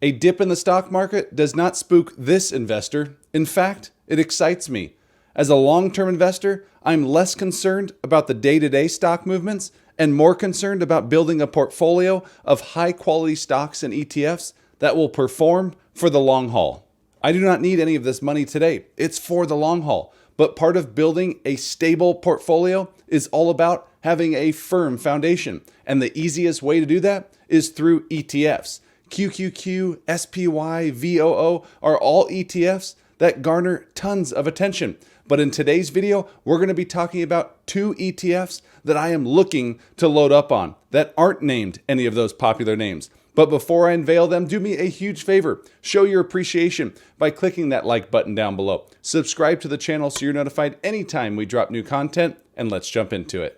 A dip in the stock market does not spook this investor. In fact, it excites me. As a long-term investor, I'm less concerned about the day-to-day stock movements and more concerned about building a portfolio of high-quality stocks and ETFs that will perform for the long haul. I do not need any of this money today. It's for the long haul. But part of building a stable portfolio is all about having a firm foundation. And the easiest way to do that is through ETFs. QQQ, SPY, VOO are all ETFs that garner tons of attention. But in today's video, we're going to be talking about two ETFs that I am looking to load up on that aren't named any of those popular names. But before I unveil them, do me a huge favor. Show your appreciation by clicking that like button down below. Subscribe to the channel so you're notified anytime we drop new content, and let's jump into it.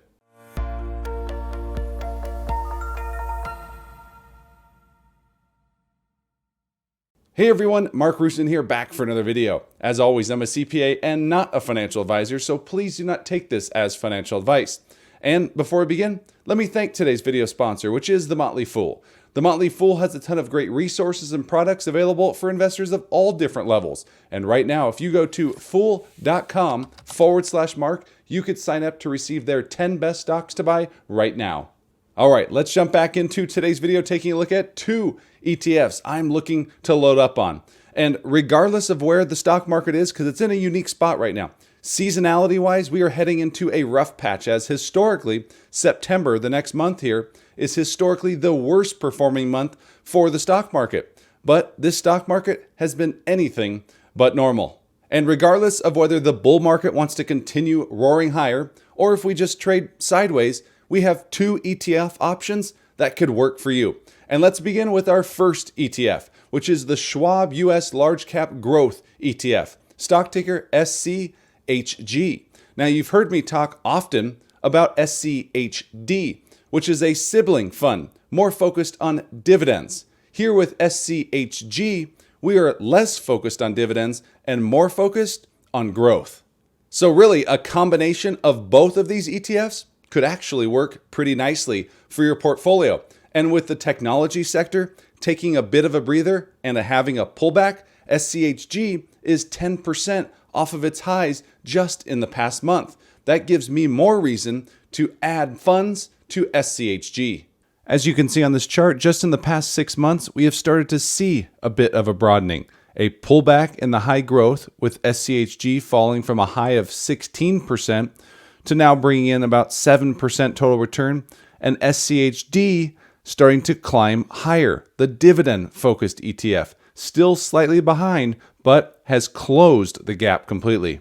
Hey everyone, Mark Roussin here, back for another video. As always, I'm a CPA and not a financial advisor, so please do not take this as financial advice. And before I begin, let me thank today's video sponsor, which is the Motley Fool. The Motley Fool has a ton of great resources and products available for investors of all different levels. And right now, if you go to fool.com/Mark, you could sign up to receive their 10 best stocks to buy right now. All right, let's jump back into today's video, taking a look at two ETFs I'm looking to load up on. And regardless of where the stock market is, because it's in a unique spot right now, seasonality-wise, we are heading into a rough patch, as historically, September, the next month here, is historically the worst performing month for the stock market. But this stock market has been anything but normal. And regardless of whether the bull market wants to continue roaring higher, or if we just trade sideways, we have two ETF options that could work for you. And let's begin with our first ETF, which is the Schwab US Large Cap Growth ETF, stock ticker SCHG. Now, you've heard me talk often about SCHD, which is a sibling fund, more focused on dividends. Here with SCHG, we are less focused on dividends and more focused on growth. So really, a combination of both of these ETFs could actually work pretty nicely for your portfolio. And with the technology sector taking a bit of a breather and having a pullback, SCHG is 10% off of its highs just in the past month. That gives me more reason to add funds to SCHG. As you can see on this chart, just in the past 6 months, we have started to see a bit of a broadening. A pullback in the high growth, with SCHG falling from a high of 16% to now bringing in about 7% total return, and SCHD starting to climb higher. The dividend-focused ETF, still slightly behind, but has closed the gap completely.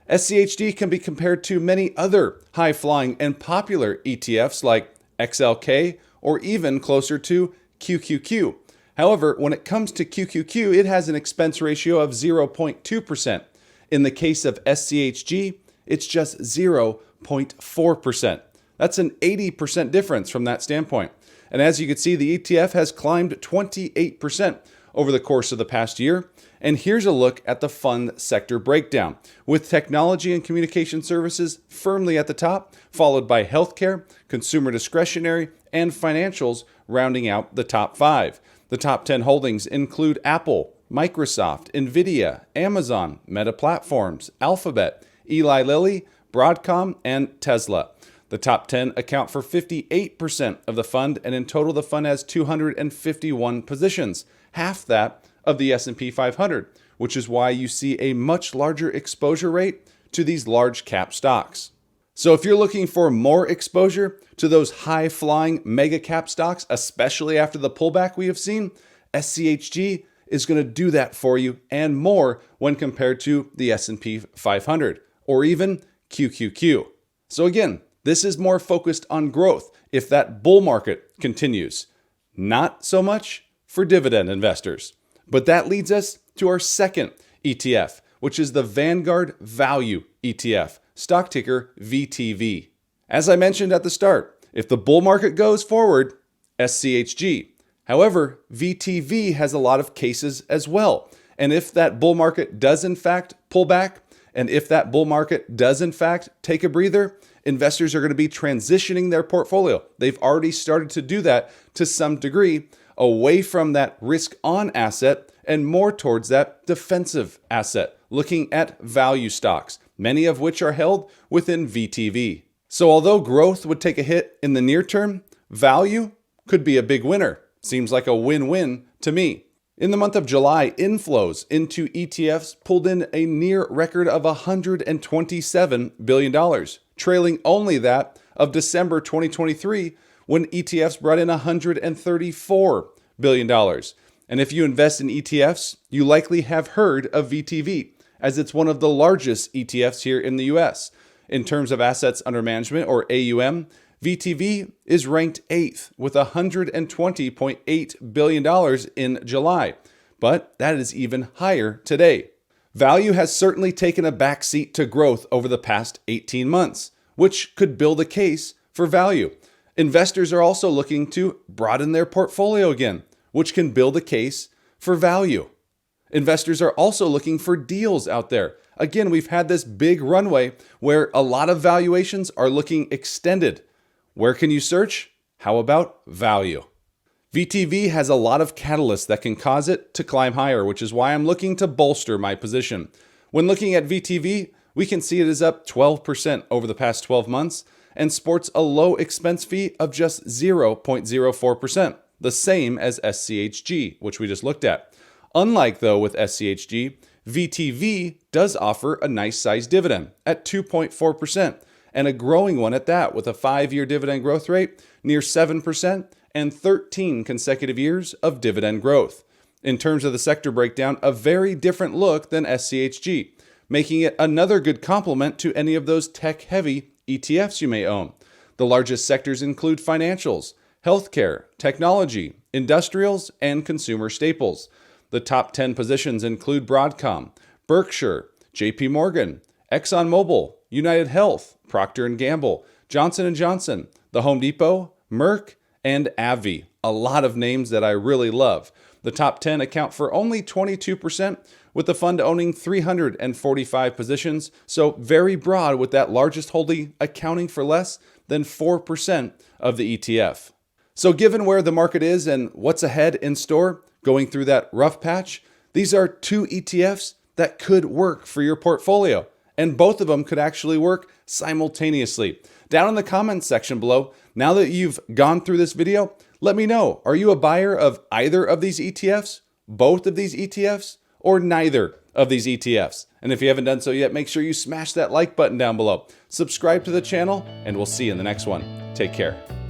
SCHD can be compared to many other high-flying and popular ETFs like XLK or even closer to QQQ. However, when it comes to QQQ, it has an expense ratio of 0.2%. In the case of SCHG, it's just 0.4%. That's an 80% difference from that standpoint. And as you can see, the ETF has climbed 28% over the course of the past year. And here's a look at the fund sector breakdown, with technology and communication services firmly at the top, followed by healthcare, consumer discretionary, and financials rounding out the top 5. The top 10 holdings include Apple, Microsoft, Nvidia, Amazon, Meta Platforms, Alphabet, Eli Lilly, Broadcom, and Tesla. The top 10 account for 58% of the fund, and in total the fund has 251 positions, half that of the S&P 500, which is why you see a much larger exposure rate to these large cap stocks. So if you're looking for more exposure to those high-flying mega cap stocks, especially after the pullback we have seen, SCHG is going to do that for you and more when compared to the S&P 500 or even QQQ. So again, this is more focused on growth if that bull market continues. Not so much for dividend investors. But that leads us to our second ETF, which is the Vanguard Value ETF, stock ticker VTV. As I mentioned at the start, if the bull market goes forward, SCHG. However, VTV has a lot of cases as well. And if that bull market does in fact pull back, and if that bull market does in fact take a breather, investors are going to be transitioning their portfolio. They've already started to do that to some degree away from that risk-on asset and more towards that defensive asset, looking at value stocks, many of which are held within VTV. So although growth would take a hit in the near term, value could be a big winner. Seems like a win-win to me. In the month of July, inflows into ETFs pulled in a near record of $127 billion, trailing only that of December 2023, when ETFs brought in $134 billion. And if you invest in ETFs, you likely have heard of VTV, as it's one of the largest ETFs here in the US. In terms of assets under management, or AUM, VTV is ranked 8th with $120.8 billion in July, but that is even higher today. Value has certainly taken a backseat to growth over the past 18 months, which could build a case for value. Investors are also looking to broaden their portfolio again, which can build a case for value. Investors are also looking for deals out there. Again, we've had this big runway where a lot of valuations are looking extended. Where can you search? How about value? VTV has a lot of catalysts that can cause it to climb higher, which is why I'm looking to bolster my position. When looking at VTV, we can see it is up 12% over the past 12 months and sports a low expense fee of just 0.04%, the same as SCHG, which we just looked at. Unlike though with SCHG, VTV does offer a nice sized dividend at 2.4%. and a growing one at that, with a 5-year dividend growth rate near 7% and 13 consecutive years of dividend growth. In terms of the sector breakdown, a very different look than SCHG, making it another good complement to any of those tech-heavy ETFs you may own. The largest sectors include financials, healthcare, technology, industrials, and consumer staples. The top 10 positions include Broadcom, Berkshire, JP Morgan, ExxonMobil, United Health, Procter & Gamble, Johnson & Johnson, The Home Depot, Merck, and AbbVie. A lot of names that I really love. The top 10 account for only 22%, with the fund owning 345 positions, so very broad, with that largest holding accounting for less than 4% of the ETF. So given where the market is and what's ahead in store, going through that rough patch, these are two ETFs that could work for your portfolio. And both of them could actually work simultaneously. Down in the comments section below, now that you've gone through this video, let me know, are you a buyer of either of these ETFs, both of these ETFs, or neither of these ETFs? And if you haven't done so yet, make sure you smash that like button down below. Subscribe to the channel, and we'll see you in the next one. Take care.